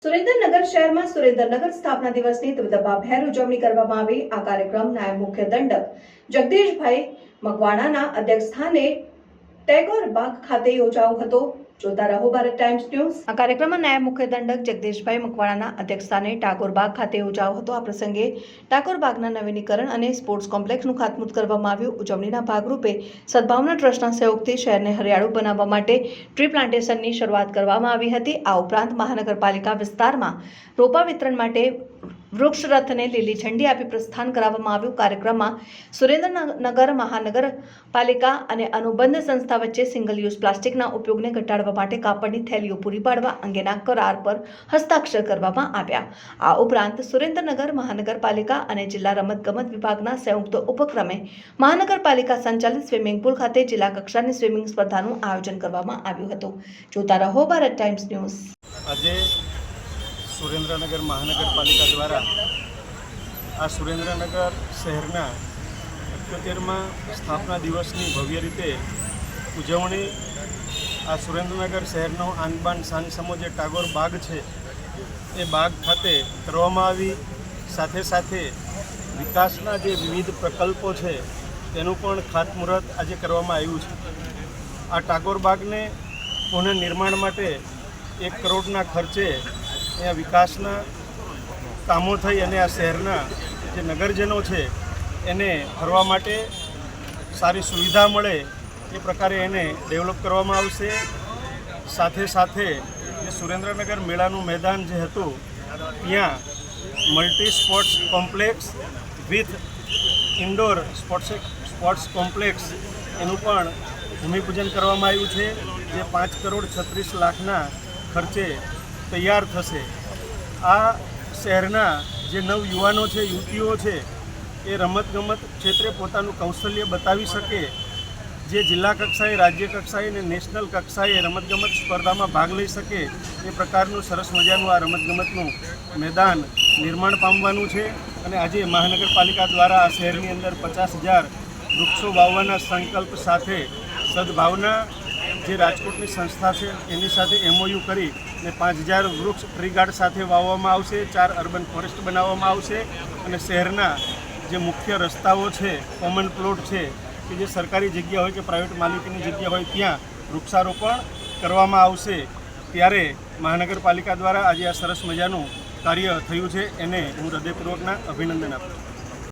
સુરેન્દ્રનગર શહેરમાં સુરેન્દ્રનગર સ્થાપના દિવસની દબદબાભેર ઉજવણી કરવામાં આવી। આ કાર્યક્રમ નાયબ મુખ્ય દંડક જગદીશભાઈ મકવાણાના અધ્યક્ષસ્થાને ટેગોર બાગ ખાતે યોજાયો હતો। જોતા રહો ભારત ટાઈમ્સ ન્યૂઝ। આ કાર્યક્રમમાં નાયબ મુખ્ય દંડક જગદીશભાઈ મકવાણાના અધ્યક્ષસ્થાને ટાગોર બાગ ખાતે યોજાયો હતો। આ પ્રસંગે ટાગોર બાગના નવીનીકરણ અને સ્પોર્ટ્સ કોમ્પ્લેક્સનું ખાતમુહૂર્ત કરવામાં આવ્યું। ઉજવણીના ભાગરૂપે સદભાવના ટ્રસ્ટના સહયોગથી શહેરને હરિયાળું બનાવવા માટે ટ્રી પ્લાન્ટેશનની શરૂઆત કરવામાં આવી હતી। આ ઉપરાંત મહાનગરપાલિકા વિસ્તારમાં રોપા વિતરણ માટે વૃક્ષ રથને લીલી ઝંડી આપી પ્રસ્થાન કરાવવામાં આવ્યું। કાર્યક્રમમાં સુરેન્દ્રનગર મહાનગરપાલિકા અને અનુબંધ સંસ્થા વચ્ચે સિંગલ યુઝ પ્લાસ્ટિકના ઉપયોગને ઘટાડવા માટે કાપડની થેલીઓ પૂરી પાડવા અંગેના કરાર પર હસ્તાક્ષર કરવામાં આવ્યા। આ ઉપરાંત સુરેન્દ્રનગર મહાનગરપાલિકા અને જિલ્લા રમતગમત વિભાગના સંયુક્ત ઉપક્રમે મહાનગરપાલિકા સંચાલિત સ્વિમિંગ પુલ ખાતે જિલ્લા કક્ષાની સ્વિમિંગ સ્પર્ધાનું આયોજન કરવામાં આવ્યું હતું। જોતા રહો ભારત ટાઈમ્સ ન્યૂઝ। આજે સુરેન્દ્રનગર મહાનગરપાલિકા દ્વારા આ સુરેન્દ્રનગર શહેરના 78મા સ્થાપના દિવસની ભવ્ય રીતે ઉજવણી આ સુરેન્દ્રનગર શહેરનો આનબાન શાન સમો જે ટાગોર બાગ છે એ બાગ ખાતે કરવામાં આવી। સાથે સાથે વિકાસના જે વિવિધ પ્રકલ્પો છે તેનું પણ ખાતમુહૂર્ત આજે કરવામાં આવ્યું છે। આ ટાગોર બાગને પુનઃનિર્માણ માટે 1 કરોડના ખર્ચે અહીંયા વિકાસના કામો થઈ અને આ શહેરના જે નગરજનો છે એને ફરવા માટે સારી સુવિધા મળે એ પ્રકારે એને ડેવલપ કરવામાં આવશે। સાથે સાથે જે સુરેન્દ્રનગર મેળાનું મેદાન જે હતું ત્યાં multi sports complex with indoor sports complex એનું પણ ભૂમિપૂજન કરવામાં આવ્યું છે જે 5,36,00,000ના ખર્ચે તૈયાર થશે। આ શહેરના જે નવયુવાનો છે યુવતીઓ છે એ રમતગમત ક્ષેત્રે પોતાનું કૌશલ્ય બતાવી શકે, જે જિલ્લા કક્ષાએ રાજ્ય કક્ષાએ અને નેશનલ કક્ષાએ રમતગમત સ્પર્ધામાં ભાગ લઈ શકે એ પ્રકારનું સરસ મજાનું આ રમતગમતનું મેદાન નિર્માણ પામવાનું છે। અને આજે મહાનગરપાલિકા દ્વારા આ શહેરની અંદર 50,000 વૃક્ષો વાવવાના સંકલ્પ સાથે સદભાવના જે રાજકોટની સંસ્થા છે એની સાથે MOU કરી અને 5,000 વૃક્ષ ટ્રી ગાર્ડ સાથે વાવવામાં આવશે। 4 અર્બન ફોરેસ્ટ બનાવવામાં આવશે અને શહેરના જે મુખ્ય રસ્તાઓ છે, કોમન પ્લોટ છે કે જે સરકારી જગ્યા હોય કે પ્રાઇવેટ માલિકીની જગ્યા હોય ત્યાં વૃક્ષારોપણ કરવામાં આવશે। ત્યારે મહાનગરપાલિકા દ્વારા આજે આ સરસ મજાનું કાર્ય થયું છે એને હું હૃદયપૂર્વકના અભિનંદન આપું છું।